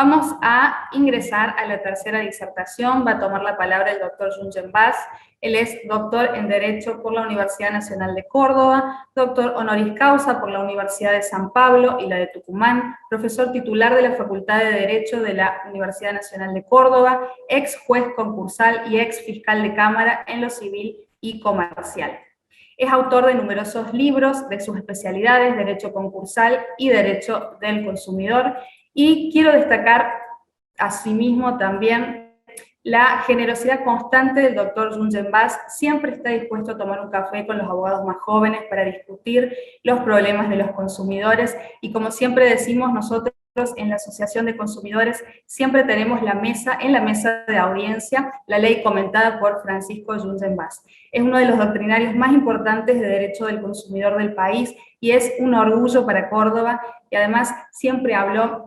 Vamos a ingresar a la tercera disertación. Va a tomar la palabra el doctor Yungen Vaz. Él es doctor en Derecho por la Universidad Nacional de Córdoba, doctor honoris causa por la Universidad de San Pablo y la de Tucumán, profesor titular de la Facultad de Derecho de la Universidad Nacional de Córdoba, ex juez concursal y ex fiscal de Cámara en lo civil y comercial. Es autor de numerosos libros de sus especialidades, Derecho Concursal y Derecho del Consumidor, y quiero destacar asimismo también la generosidad constante del doctor Yungen Vaz. Siempre está dispuesto a tomar un café con los abogados más jóvenes para discutir los problemas de los consumidores, y como siempre decimos nosotros en la Asociación de Consumidores, siempre tenemos en la mesa de audiencia, la ley comentada por Francisco Yungen Vaz. Es uno de los doctrinarios más importantes de derecho del consumidor del país y es un orgullo para Córdoba, y además siempre habló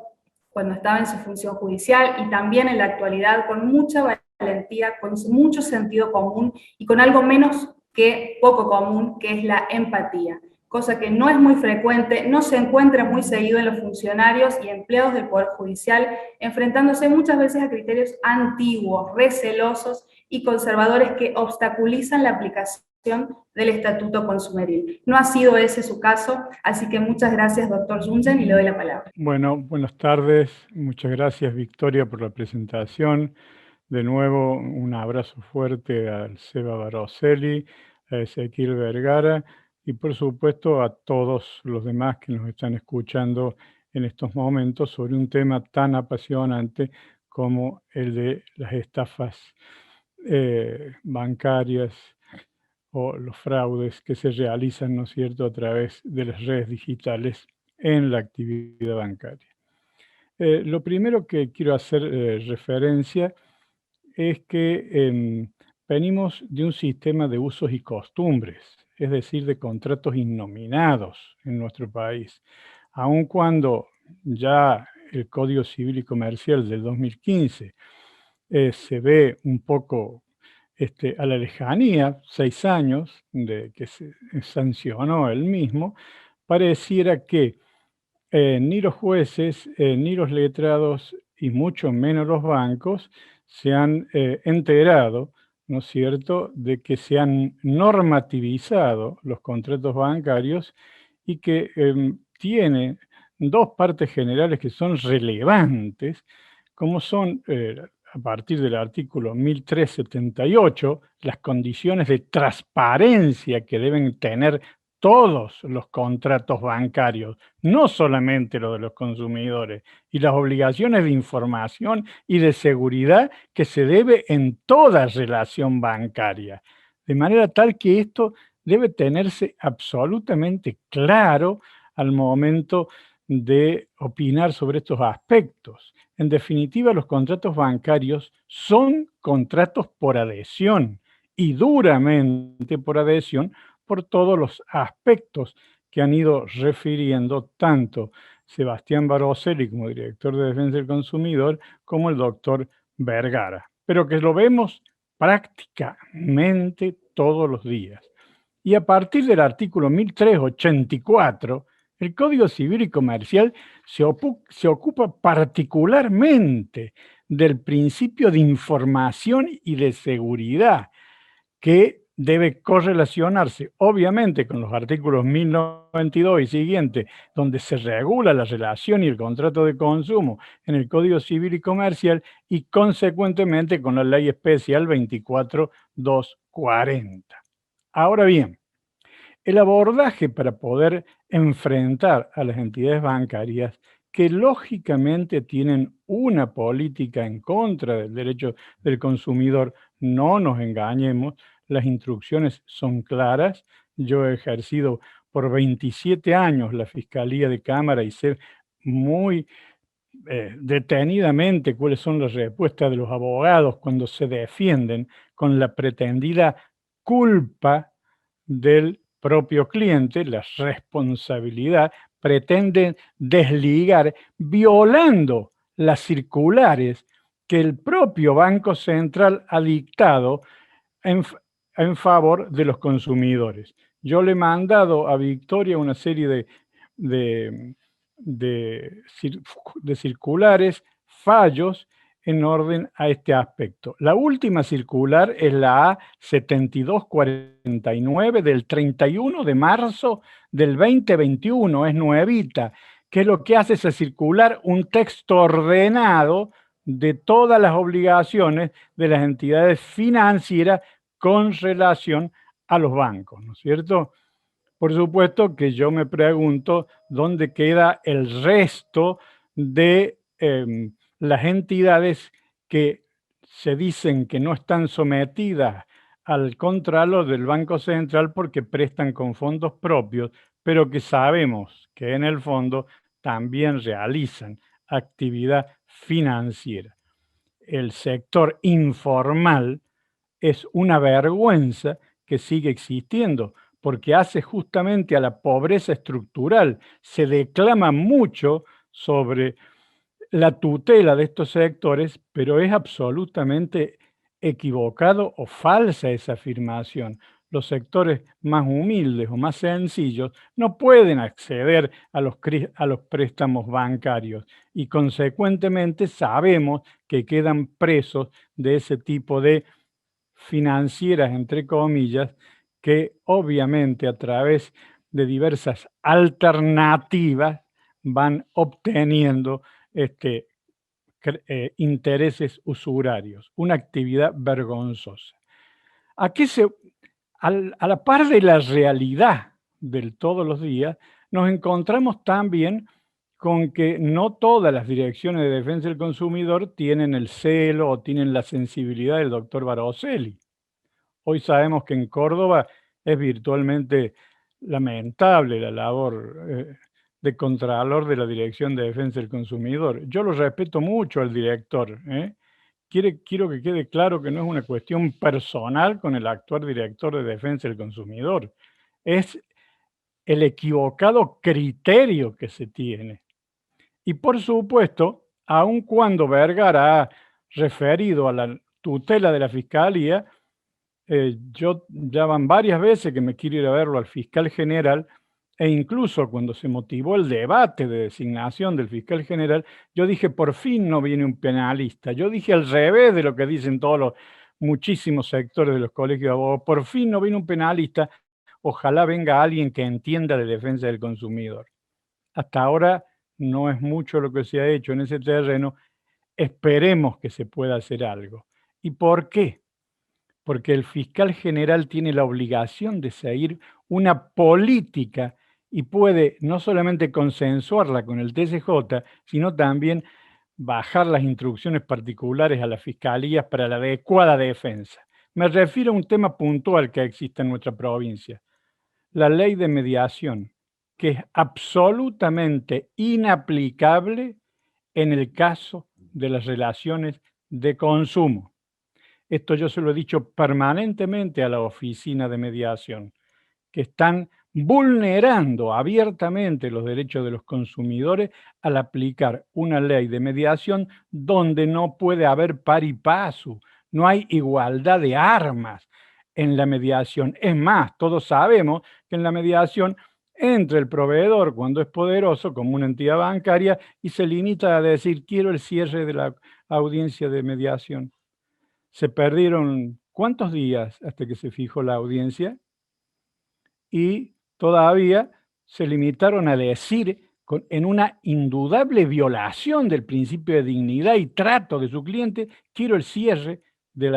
cuando estaba en su función judicial y también en la actualidad con mucha valentía, con mucho sentido común y con algo menos que poco común, que es la empatía, cosa que no es muy frecuente, no se encuentra muy seguido en los funcionarios y empleados del Poder Judicial, enfrentándose muchas veces a criterios antiguos, recelosos y conservadores que obstaculizan la aplicación del Estatuto Consumeril. No ha sido ese su caso, así que muchas gracias, doctor Yungen, y le doy la palabra. Bueno, buenas tardes. Muchas gracias, Victoria, por la presentación. De nuevo, un abrazo fuerte al Seba Baroselli, a Ezequiel Vergara y, por supuesto, a todos los demás que nos están escuchando en estos momentos sobre un tema tan apasionante como el de las estafas bancarias o los fraudes que se realizan, ¿no es cierto?, a través de las redes digitales en la actividad bancaria. Lo primero que quiero hacer referencia es que venimos de un sistema de usos y costumbres, es decir, de contratos innominados en nuestro país, aun cuando ya el Código Civil y Comercial del 2015 se ve un poco a la lejanía, 6 años de que se sancionó el mismo, pareciera que ni los jueces, ni los letrados y mucho menos los bancos se han enterado, ¿no es cierto?, de que se han normativizado los contratos bancarios y que tiene dos partes generales que son relevantes, como son, a partir del artículo 1378, las condiciones de transparencia que deben tener todos los contratos bancarios, no solamente los de los consumidores, y las obligaciones de información y de seguridad que se debe en toda relación bancaria. De manera tal que esto debe tenerse absolutamente claro al momento de opinar sobre estos aspectos. En definitiva, los contratos bancarios son contratos por adhesión y duramente por adhesión por todos los aspectos que han ido refiriendo tanto Sebastián Baroselli como director de Defensa del Consumidor como el doctor Vergara, pero que lo vemos prácticamente todos los días. Y a partir del artículo 1384, el Código Civil y Comercial se ocupa particularmente del principio de información y de seguridad, que debe correlacionarse obviamente con los artículos 1092 y siguientes, donde se regula la relación y el contrato de consumo en el Código Civil y Comercial, y consecuentemente con la Ley Especial 24240. Ahora bien, el abordaje para poder enfrentar a las entidades bancarias que lógicamente tienen una política en contra del derecho del consumidor, no nos engañemos, las instrucciones son claras. Yo he ejercido por 27 años la Fiscalía de Cámara y sé muy detenidamente cuáles son las respuestas de los abogados cuando se defienden con la pretendida culpa del propio cliente, la responsabilidad, pretenden desligar violando las circulares que el propio Banco Central ha dictado en favor de los consumidores. Yo le he mandado a Victoria una serie de circulares fallos en orden a este aspecto. La última circular es la A7249 del 31 de marzo del 2021, es nuevita, que es lo que hace esa circular un texto ordenado de todas las obligaciones de las entidades financieras con relación a los bancos, ¿no es cierto? Por supuesto que yo me pregunto dónde queda el resto de las entidades que se dicen que no están sometidas al contralor del Banco Central porque prestan con fondos propios, pero que sabemos que en el fondo también realizan actividad financiera. El sector informal es una vergüenza que sigue existiendo, porque hace justamente a la pobreza estructural. Se declama mucho sobre la tutela de estos sectores, pero es absolutamente equivocado o falsa esa afirmación. Los sectores más humildes o más sencillos no pueden acceder a los préstamos bancarios y consecuentemente sabemos que quedan presos de ese tipo de financieras, entre comillas, que obviamente a través de diversas alternativas van obteniendo intereses usurarios, una actividad vergonzosa. A la par de la realidad del todos los días, nos encontramos también con que no todas las direcciones de defensa del consumidor tienen el celo o tienen la sensibilidad del doctor Baroselli. Hoy sabemos que en Córdoba es virtualmente lamentable la labor de contralor de la Dirección de Defensa del Consumidor. Yo lo respeto mucho al director. Quiero que quede claro que no es una cuestión personal con el actual director de Defensa del Consumidor. Es el equivocado criterio que se tiene. Y por supuesto, aun cuando Vergara ha referido a la tutela de la Fiscalía, yo ya van varias veces que me quiero ir a verlo al fiscal general, e incluso cuando se motivó el debate de designación del fiscal general, yo dije, por fin no viene un penalista. Yo dije al revés de lo que dicen todos los muchísimos sectores de los colegios de abogados, por fin no viene un penalista, ojalá venga alguien que entienda de defensa del consumidor. Hasta ahora no es mucho lo que se ha hecho en ese terreno, esperemos que se pueda hacer algo. ¿Y por qué? Porque el fiscal general tiene la obligación de seguir una política y puede no solamente consensuarla con el TSJ, sino también bajar las instrucciones particulares a las fiscalías para la adecuada defensa. Me refiero a un tema puntual que existe en nuestra provincia, la ley de mediación, que es absolutamente inaplicable en el caso de las relaciones de consumo. Esto yo se lo he dicho permanentemente a la oficina de mediación, que están vulnerando abiertamente los derechos de los consumidores al aplicar una ley de mediación donde no puede haber pari passu, no hay igualdad de armas en la mediación. Es más, todos sabemos que en la mediación entra el proveedor cuando es poderoso como una entidad bancaria y se limita a decir quiero el cierre de la audiencia de mediación. Se perdieron ¿cuántos días hasta que se fijó la audiencia? Y todavía se limitaron a decir, en una indudable violación del principio de dignidad y trato de su cliente, quiero el cierre de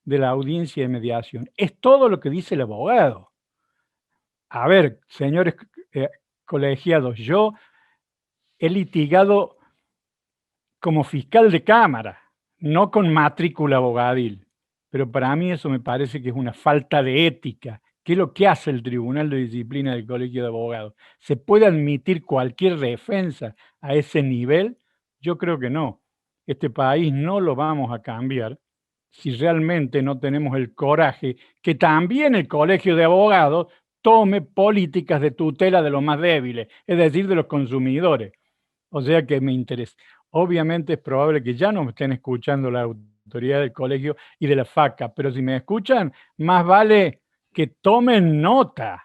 la audiencia de mediación. Es todo lo que dice el abogado. A ver, señores colegiados, yo he litigado como fiscal de cámara, no con matrícula abogadil, pero para mí eso me parece que es una falta de ética. ¿Qué es lo que hace el Tribunal de Disciplina del Colegio de Abogados? ¿Se puede admitir cualquier defensa a ese nivel? Yo creo que no. Este país no lo vamos a cambiar si realmente no tenemos el coraje que también el Colegio de Abogados tome políticas de tutela de los más débiles, es decir, de los consumidores. O sea que me interesa. Obviamente es probable que ya no me estén escuchando la autoridad del colegio y de la FACA, pero si me escuchan, más vale que tomen nota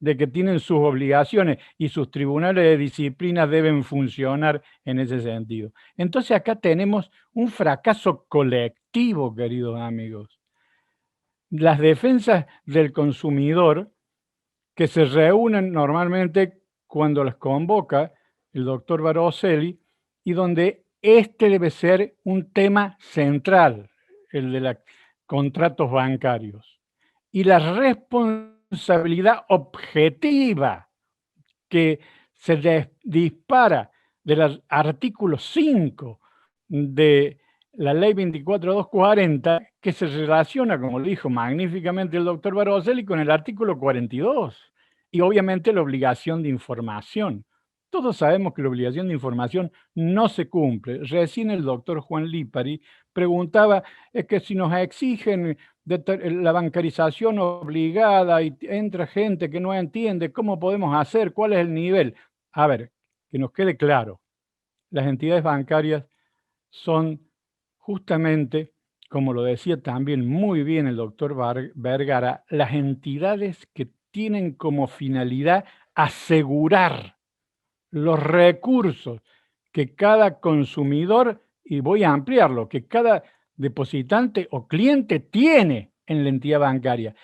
de que tienen sus obligaciones y sus tribunales de disciplina deben funcionar en ese sentido. Entonces acá tenemos un fracaso colectivo, queridos amigos. Las defensas del consumidor, que se reúnen normalmente cuando las convoca el doctor Baroselli, y donde este debe ser un tema central, el de los contratos bancarios. Y la responsabilidad objetiva que se dispara del artículo 5 de la ley 24240, que se relaciona, como lo dijo magníficamente el doctor Baroselli, con el artículo 42, y obviamente la obligación de información. Todos sabemos que la obligación de información no se cumple. Recién el doctor Juan Lipari preguntaba que si nos exigen la bancarización obligada y entra gente que no entiende, ¿cómo podemos hacer? ¿Cuál es el nivel? A ver, que nos quede claro, las entidades bancarias son justamente, como lo decía también muy bien el doctor Vergara, las entidades que tienen como finalidad asegurar los recursos que cada consumidor, y voy a ampliarlo, que cada depositante o cliente tiene en la entidad bancaria.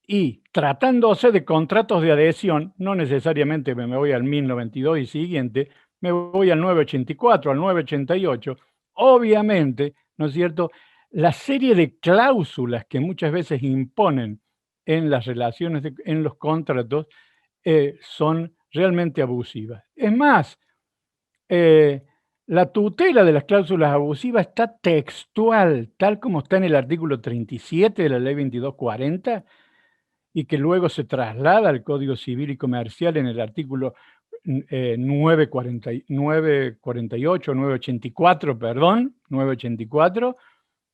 Y tratándose de contratos de adhesión, no necesariamente me voy al 1092 y siguiente, me voy al 984, al 988, obviamente, ¿no es cierto?, la serie de cláusulas que muchas veces imponen en las relaciones, en los contratos, son realmente abusivas. Es más, la tutela de las cláusulas abusivas está textual, tal como está en el artículo 37 de la ley 2240, y que luego se traslada al Código Civil y Comercial en el artículo 948, 984, perdón, 984,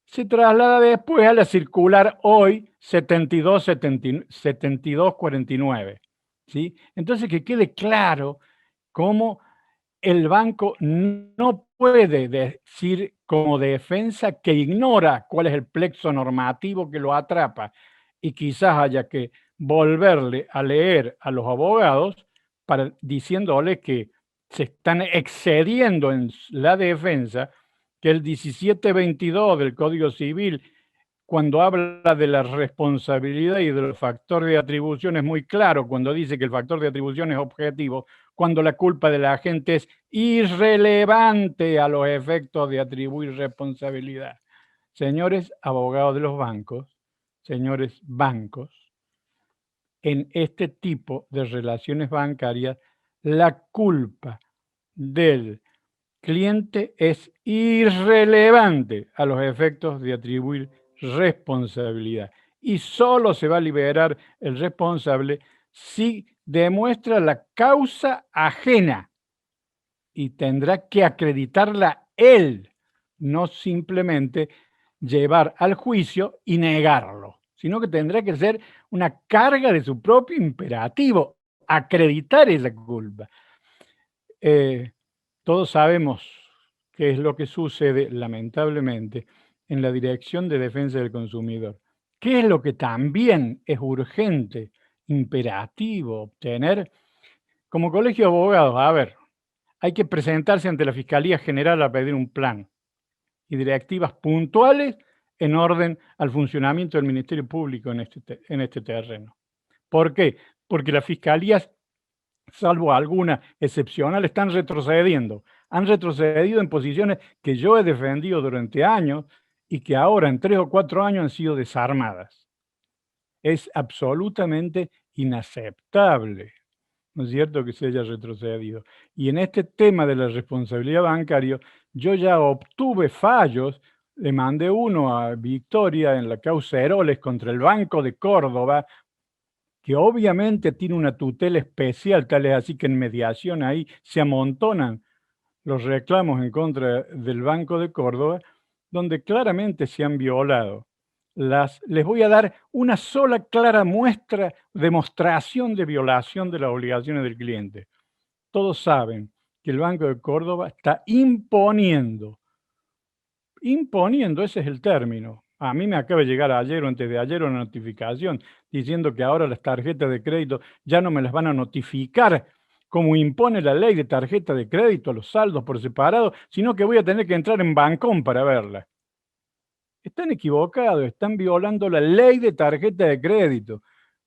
se traslada después a la circular hoy 7249. ¿Sí? Entonces, que quede claro cómo el banco no puede decir como defensa que ignora cuál es el plexo normativo que lo atrapa, y quizás haya que volverle a leer a los abogados diciéndole que se están excediendo en la defensa, que el 1722 del Código Civil, cuando habla de la responsabilidad y del factor de atribución, es muy claro cuando dice que el factor de atribución es objetivo, cuando la culpa de la agente es irrelevante a los efectos de atribuir responsabilidad. Señores abogados de los bancos, señores bancos, en este tipo de relaciones bancarias, la culpa del cliente es irrelevante a los efectos de atribuir responsabilidad. Y solo se va a liberar el responsable si demuestra la causa ajena, y tendrá que acreditarla él, no simplemente llevar al juicio y negarlo, sino que tendrá que ser una carga de su propio imperativo, acreditar esa culpa. Todos sabemos qué es lo que sucede, lamentablemente, en la Dirección de Defensa del Consumidor. ¿Qué es lo que también es urgente, imperativo obtener? Como colegio de abogados, a ver, hay que presentarse ante la Fiscalía General a pedir un plan y directivas puntuales en orden al funcionamiento del Ministerio Público en este terreno. ¿Por qué? Porque las fiscalías, salvo alguna excepcional, están retrocediendo. Han retrocedido en posiciones que yo he defendido durante años y que ahora en 3 o 4 años han sido desarmadas. Es absolutamente inaceptable, ¿no es cierto?, que se haya retrocedido. Y en este tema de la responsabilidad bancaria, yo ya obtuve fallos, le mandé uno a Victoria en la causa Heroles contra el Banco de Córdoba, que obviamente tiene una tutela especial, tal es así que en mediación ahí se amontonan los reclamos en contra del Banco de Córdoba, donde claramente se han violado. Les voy a dar una sola clara muestra, demostración de violación de las obligaciones del cliente. Todos saben que el Banco de Córdoba está imponiendo, ese es el término, A mí me acaba de llegar ayer o antes de ayer una notificación diciendo que ahora las tarjetas de crédito ya no me las van a notificar como impone la ley de tarjeta de crédito, los saldos por separado, sino que voy a tener que entrar en Bancom para verla. Están equivocados, están violando la ley de tarjeta de crédito.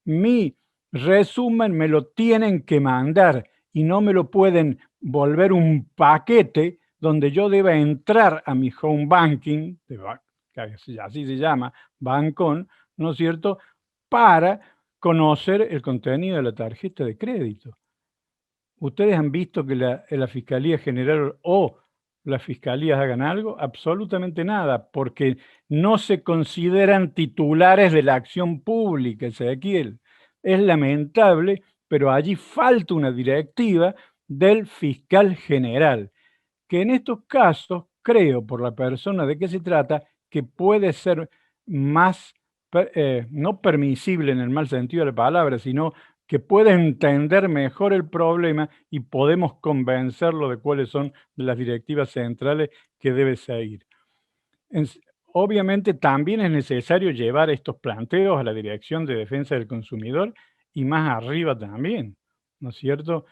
Mi resumen me lo tienen que mandar y no me lo pueden volver un paquete donde yo deba entrar a mi home banking, que así se llama, Bancom, ¿no es cierto?, para conocer el contenido de la tarjeta de crédito. ¿Ustedes han visto que la Fiscalía General o las fiscalías hagan algo? Absolutamente nada, porque no se consideran titulares de la acción pública, Ezequiel. Es lamentable, pero allí falta una directiva del fiscal general, que en estos casos, creo, por la persona de que se trata, que puede ser más, no permisible en el mal sentido de la palabra, sino que puede entender mejor el problema y podemos convencerlo de cuáles son las directivas centrales que debe seguir. Obviamente también es necesario llevar estos planteos a la Dirección de Defensa del Consumidor y más arriba también, ¿no es cierto?,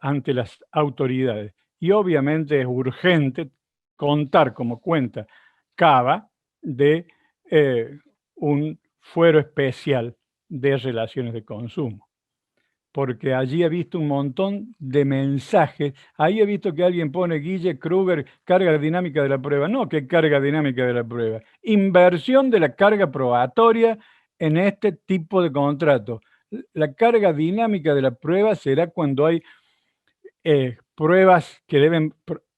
ante las autoridades. Y obviamente es urgente contar como cuenta Cava de un fuero especial de relaciones de consumo, porque allí he visto un montón de mensajes. Ahí he visto que alguien pone Guille Kruger, carga dinámica de la prueba. No, ¿qué carga dinámica de la prueba? Inversión de la carga probatoria en este tipo de contrato. La carga dinámica de la prueba será cuando hay pruebas que deben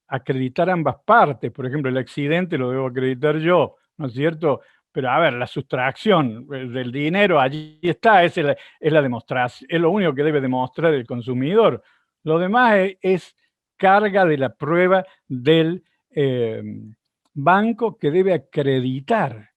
acreditar ambas partes. Por ejemplo, el accidente lo debo acreditar yo, ¿no es cierto? Pero a ver, la sustracción del dinero allí está, es la demostración, es lo único que debe demostrar el consumidor. Lo demás es carga de la prueba del banco que debe acreditar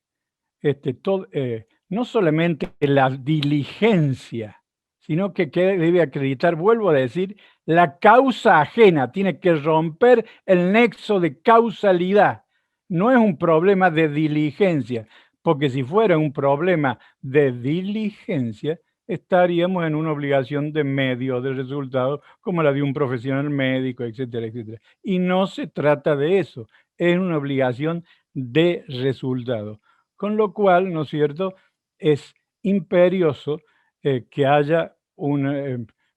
no solamente la diligencia, sino que debe acreditar, vuelvo a decir, la causa ajena. Tiene que romper el nexo de causalidad. No es un problema de diligencia, porque si fuera un problema de diligencia, estaríamos en una obligación de medio de resultado, como la de un profesional médico, etcétera, etcétera. Y no se trata de eso, es una obligación de resultado. Con lo cual, ¿no es cierto?, es imperioso que haya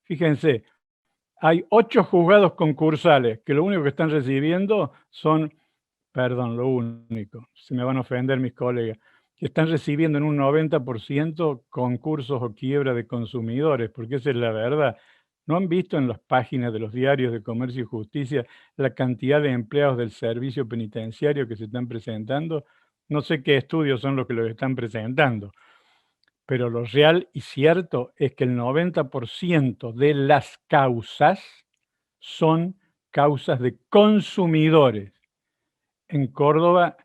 fíjense, hay 8 juzgados concursales que lo único que están recibiendo son, perdón, lo único, se me van a ofender mis colegas, que están recibiendo en un 90% concursos o quiebra de consumidores, porque esa es la verdad. ¿No han visto en las páginas de los diarios de Comercio y Justicia la cantidad de empleados del servicio penitenciario que se están presentando? No sé qué estudios son los que los están presentando, pero lo real y cierto es que el 90% de las causas son causas de consumidores. En Córdoba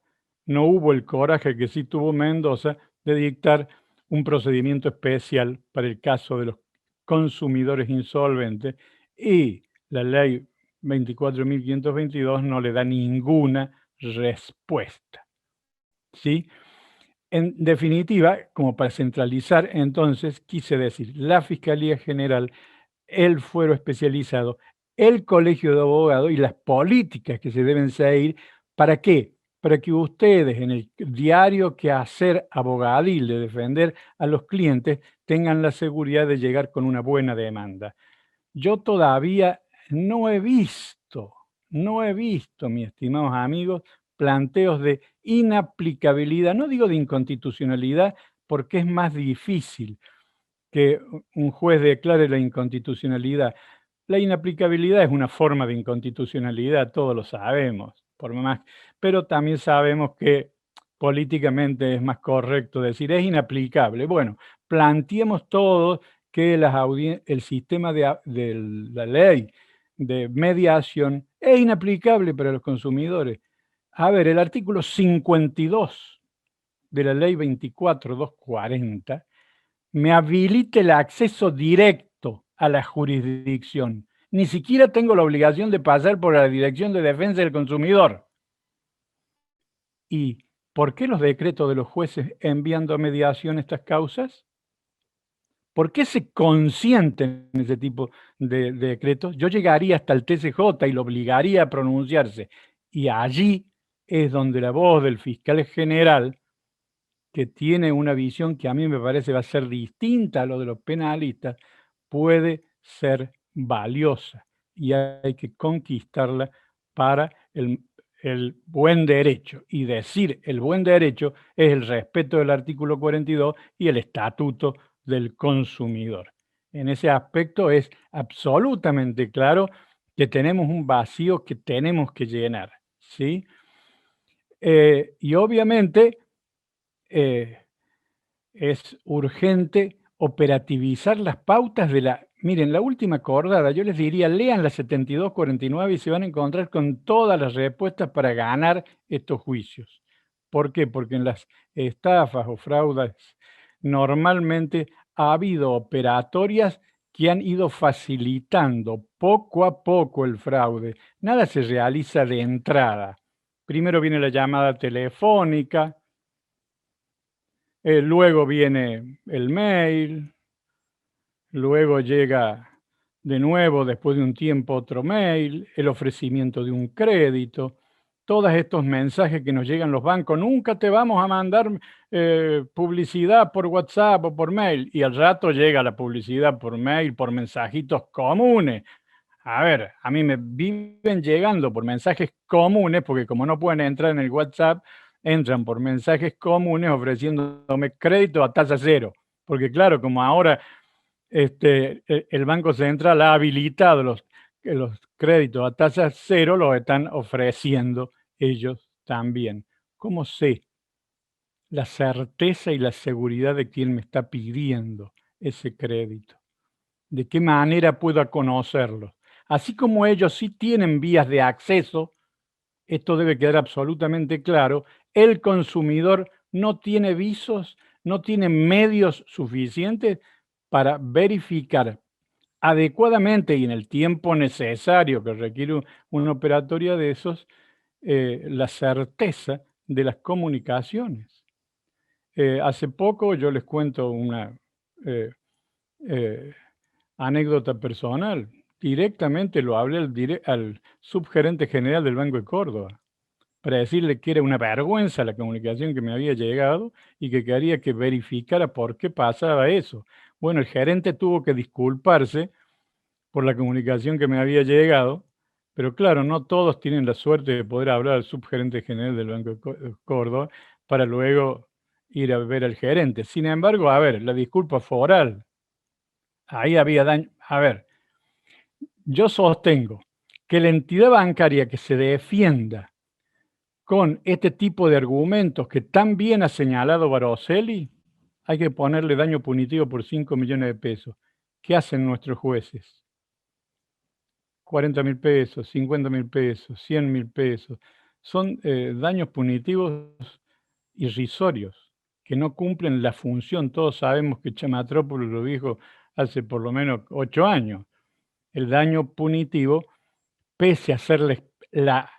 no hubo el coraje que sí tuvo Mendoza de dictar un procedimiento especial para el caso de los consumidores insolventes y la ley 24.522 no le da ninguna respuesta, ¿sí? En definitiva, como para centralizar, entonces, quise decir, la Fiscalía General, el fuero especializado, el Colegio de Abogados y las políticas que se deben seguir. ¿Para qué? Para que ustedes en el diario quehacer abogadil de defender a los clientes tengan la seguridad de llegar con una buena demanda. Yo todavía no he visto, mis estimados amigos, planteos de inaplicabilidad, no digo de inconstitucionalidad, porque es más difícil que un juez declare la inconstitucionalidad. La inaplicabilidad es una forma de inconstitucionalidad, todos lo sabemos, pero también sabemos que políticamente es más correcto decir es inaplicable. Bueno, planteemos todos que el sistema de la ley de mediación es inaplicable para los consumidores. A ver, el artículo 52 de la ley 24.240 me habilita el acceso directo a la jurisdicción. Ni siquiera tengo la obligación de pasar por la Dirección de Defensa del Consumidor. Y ¿Por qué los decretos de los jueces enviando a mediación estas causas? ¿Por qué se consienten ese tipo de decretos? Yo llegaría hasta el TCJ y lo obligaría a pronunciarse. Y allí es donde la voz del fiscal general, que tiene una visión que a mí me parece va a ser distinta a lo de los penalistas, puede ser valiosa y hay que conquistarla para el buen derecho. Y decir el buen derecho es el respeto del artículo 42 y el estatuto del consumidor. En ese aspecto es absolutamente claro que tenemos un vacío que tenemos que llenar, ¿sí? Y obviamente es urgente operativizar las pautas de la... Miren, la última acordada, yo les diría, lean la 7249 y se van a encontrar con todas las respuestas para ganar estos juicios. ¿Por qué? Porque en las estafas o fraudes normalmente ha habido operatorias que han ido facilitando poco a poco el fraude. Nada se realiza de entrada. Primero viene la llamada telefónica, luego viene el mail, luego llega de nuevo, después de un tiempo, otro mail, el ofrecimiento de un crédito, todos estos mensajes que nos llegan los bancos, nunca te vamos a mandar publicidad por WhatsApp o por mail, y al rato llega la publicidad por mail, por mensajitos comunes. A ver, a mí me viven llegando por mensajes comunes, porque como no pueden entrar en el WhatsApp, entran por mensajes comunes ofreciéndome crédito a tasa cero. Porque claro, como ahora el Banco Central ha habilitado los créditos a tasa cero, los están ofreciendo ellos también. ¿Cómo sé la certeza y la seguridad de quién me está pidiendo ese crédito? ¿De qué manera puedo conocerlo? Así como ellos sí tienen vías de acceso, esto debe quedar absolutamente claro, el consumidor no tiene visos, no tiene medios suficientes para verificar adecuadamente y en el tiempo necesario que requiere una operatoria de esos, la certeza de las comunicaciones. Hace poco yo les cuento una anécdota personal. Directamente lo hablé al subgerente general del Banco de Córdoba para decirle que era una vergüenza la comunicación que me había llegado y que quería que verificara por qué pasaba eso. Bueno, el gerente tuvo que disculparse por la comunicación que me había llegado, pero claro, no todos tienen la suerte de poder hablar al subgerente general del Banco de Córdoba para luego ir a ver al gerente. Sin embargo, a ver, la disculpa fue oral. Ahí había daño. A ver, yo sostengo que la entidad bancaria que se defienda con este tipo de argumentos que tan bien ha señalado Baroselli, hay que ponerle daño punitivo por 5 millones de pesos. ¿Qué hacen nuestros jueces? 40.000 pesos, 50.000 pesos, 100.000 pesos. Son daños punitivos irrisorios que no cumplen la función. Todos sabemos que Chamatrópolis lo dijo hace por lo menos 8 años. El daño punitivo, pese a ser la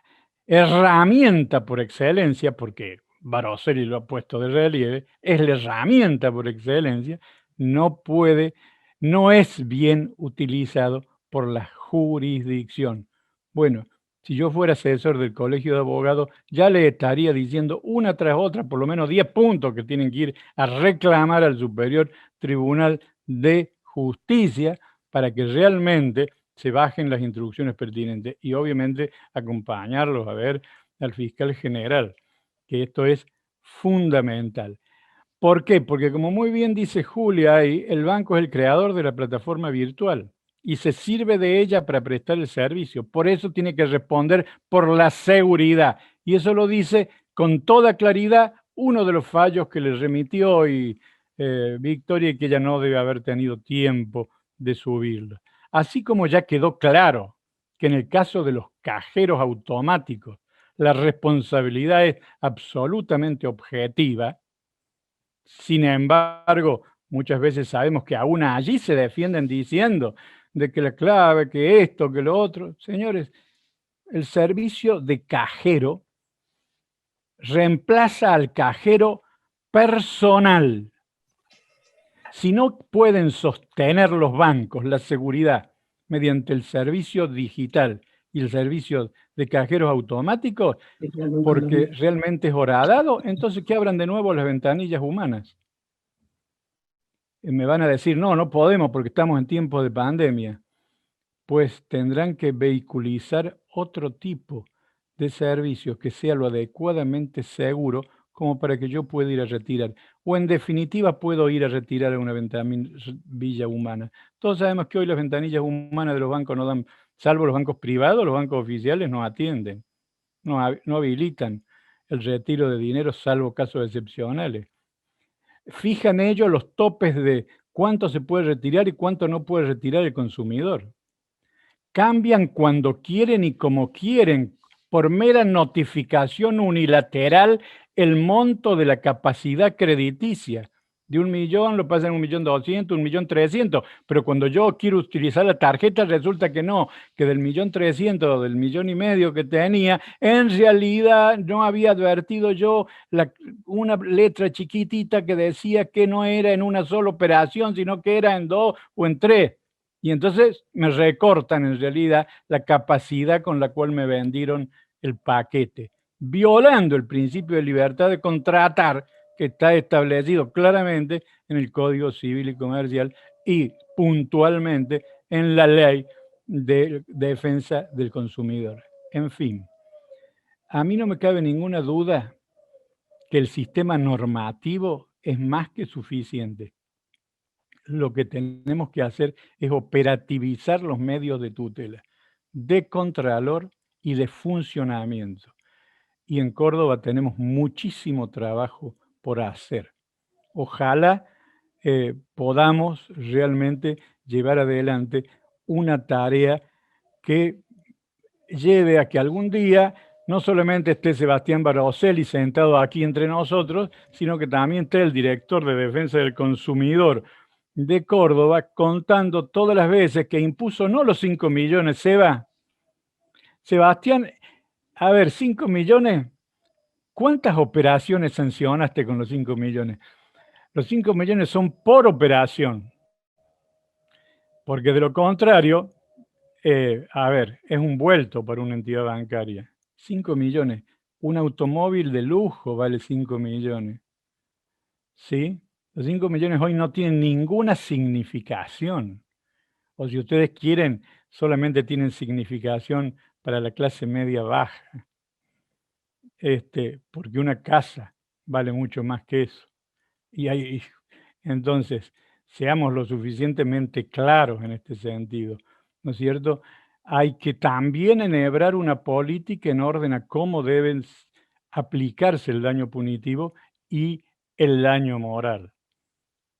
herramienta por excelencia, porque Baroselli lo ha puesto de relieve, es la herramienta por excelencia, no es bien utilizado por la jurisdicción. Bueno, si yo fuera asesor del Colegio de Abogados, ya le estaría diciendo una tras otra, por lo menos 10 puntos que tienen que ir a reclamar al Superior Tribunal de Justicia para que realmente se bajen las instrucciones pertinentes y obviamente acompañarlos a ver al fiscal general, que esto es fundamental. ¿Por qué? Porque como muy bien dice Julia ahí, el banco es el creador de la plataforma virtual y se sirve de ella para prestar el servicio. Por eso tiene que responder por la seguridad. Y eso lo dice con toda claridad uno de los fallos que le remitió hoy Victoria y que ella no debe haber tenido tiempo de subirlo. Así como ya quedó claro que en el caso de los cajeros automáticos la responsabilidad es absolutamente objetiva. Sin embargo, muchas veces sabemos que aún allí se defienden diciendo de que la clave, que esto, que lo otro. Señores, el servicio de cajero reemplaza al cajero personal. Si no pueden sostener los bancos la seguridad mediante el servicio digital y el servicio de cajeros automáticos, porque realmente es horadado, entonces que abran de nuevo las ventanillas humanas. Me van a decir, no, no podemos porque estamos en tiempos de pandemia. Pues tendrán que vehiculizar otro tipo de servicios que sea lo adecuadamente seguro como para que yo pueda ir a retirar. O en definitiva puedo ir a retirar a una ventanilla humana. Todos sabemos que hoy las ventanillas humanas de los bancos no dan, salvo los bancos privados, los bancos oficiales no atienden, no habilitan el retiro de dinero salvo casos excepcionales. Fijan ellos los topes de cuánto se puede retirar y cuánto no puede retirar el consumidor. Cambian cuando quieren y como quieren, por mera notificación unilateral, el monto de la capacidad crediticia. De 1 millón lo pasan a 1.200.000, 1.300.000, pero cuando yo quiero utilizar la tarjeta resulta que no, que del 1.300.000 o del 1.5 millones que tenía, en realidad no había advertido yo una letra chiquitita que decía que no era en una sola operación, sino que era en 2 o en 3. Y entonces me recortan en realidad la capacidad con la cual me vendieron el paquete, violando el principio de libertad de contratar que está establecido claramente en el Código Civil y Comercial y puntualmente en la Ley de Defensa del Consumidor. En fin, a mí no me cabe ninguna duda que el sistema normativo es más que suficiente. Lo que tenemos que hacer es operativizar los medios de tutela, de contralor y de funcionamiento. Y en Córdoba tenemos muchísimo trabajo por hacer. Ojalá podamos realmente llevar adelante una tarea que lleve a que algún día no solamente esté Sebastián Baroselli sentado aquí entre nosotros, sino que también esté el director de Defensa del Consumidor de Córdoba contando todas las veces que impuso no los 5 millones, Sebastián, a ver, 5 millones, ¿cuántas operaciones sancionaste con los 5 millones? Los 5 millones son por operación, porque de lo contrario, a ver, es un vuelto para una entidad bancaria. 5 millones, un automóvil de lujo vale 5 millones, ¿sí? Los 5 millones hoy no tienen ninguna significación. O si ustedes quieren, solamente tienen significación para la clase media baja. Porque una casa vale mucho más que eso. Entonces, seamos lo suficientemente claros en este sentido, ¿no es cierto? Hay que también enhebrar una política en orden a cómo deben aplicarse el daño punitivo y el daño moral,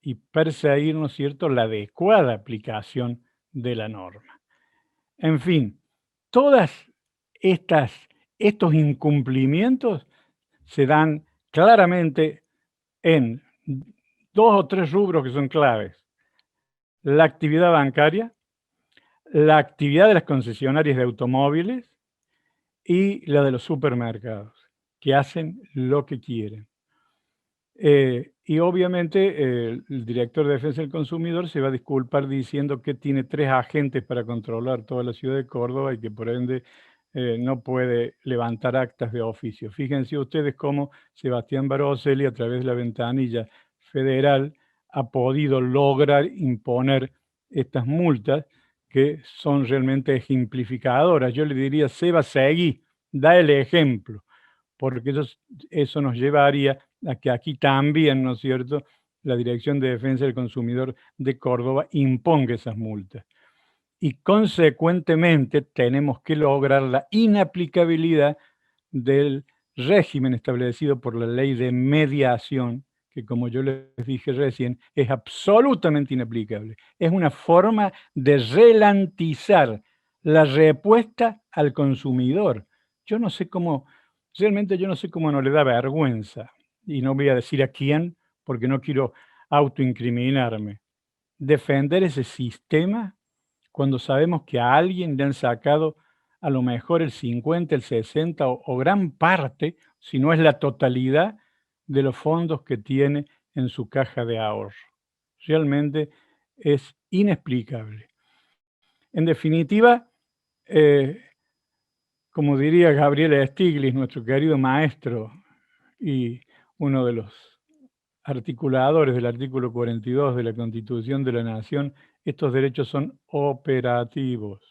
y perseguir, ¿no es cierto?, la adecuada aplicación de la norma. En fin, todas estos incumplimientos se dan claramente en 2 o 3 rubros que son claves: la actividad bancaria, la actividad de las concesionarias de automóviles y la de los supermercados, que hacen lo que quieren. Y obviamente el director de Defensa del Consumidor se va a disculpar diciendo que tiene 3 agentes para controlar toda la ciudad de Córdoba y que por ende no puede levantar actas de oficio. Fíjense ustedes cómo Sebastián Baroselli, a través de la ventanilla federal, ha podido lograr imponer estas multas que son realmente ejemplificadoras. Yo le diría, Seba, seguí, da el ejemplo, porque eso nos llevaría a que aquí también, ¿no es cierto?, la Dirección de Defensa del Consumidor de Córdoba imponga esas multas. Y consecuentemente tenemos que lograr la inaplicabilidad del régimen establecido por la ley de mediación, que como yo les dije recién, es absolutamente inaplicable. Es una forma de relantizar la respuesta al consumidor. Yo no sé cómo, realmente yo no sé cómo no le da vergüenza, y no voy a decir a quién, porque no quiero autoincriminarme, defender ese sistema cuando sabemos que a alguien le han sacado a lo mejor el 50, el 60 o gran parte, si no es la totalidad, de los fondos que tiene en su caja de ahorro. Realmente es inexplicable. En definitiva, como diría Gabriel Stiglitz, nuestro querido maestro y uno de los articuladores del artículo 42 de la Constitución de la Nación, estos derechos son operativos.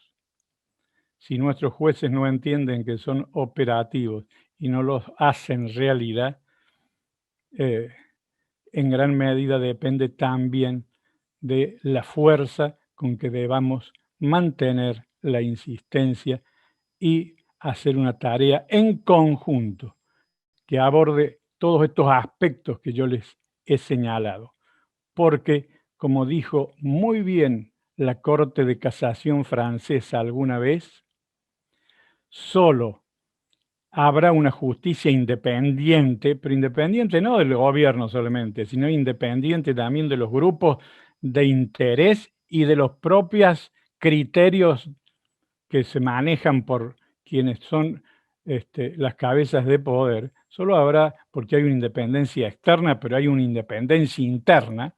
Si nuestros jueces no entienden que son operativos y no los hacen realidad, en gran medida depende también de la fuerza con que debamos mantener la insistencia y hacer una tarea en conjunto que aborde todos estos aspectos que yo les he señalado. Porque, como dijo muy bien la Corte de Casación francesa alguna vez, solo habrá una justicia independiente, pero independiente no del gobierno solamente, sino independiente también de los grupos de interés y de los propios criterios que se manejan por quienes son las cabezas de poder. Solo habrá, porque hay una independencia externa, pero hay una independencia interna,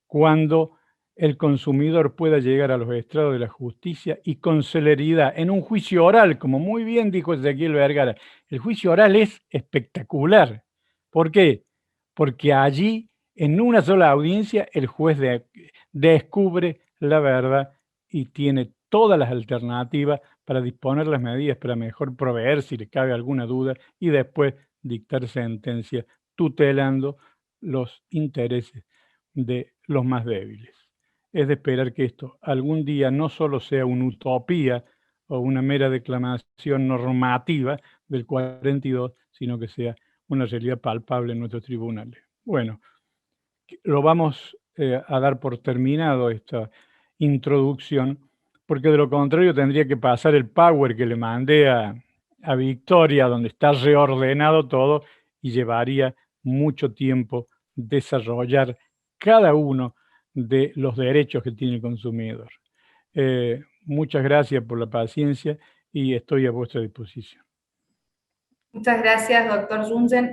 cuando el consumidor pueda llegar a los estrados de la justicia y con celeridad, en un juicio oral, como muy bien dijo Ezequiel Vergara. El juicio oral es espectacular. ¿Por qué? Porque allí, en una sola audiencia, el juez descubre la verdad y tiene todas las alternativas para disponer las medidas para mejor proveer si le cabe alguna duda y después dictar sentencia tutelando los intereses de los más débiles. Es de esperar que esto algún día no solo sea una utopía o una mera declamación normativa del 42, sino que sea una realidad palpable en nuestros tribunales. Bueno, lo vamos a dar por terminado esta introducción, porque de lo contrario tendría que pasar el power que le mandé a Victoria, donde está reordenado todo, y llevaría mucho tiempo desarrollar cada uno de los derechos que tiene el consumidor. Muchas gracias por la paciencia y estoy a vuestra disposición. Muchas gracias, doctor Junsen.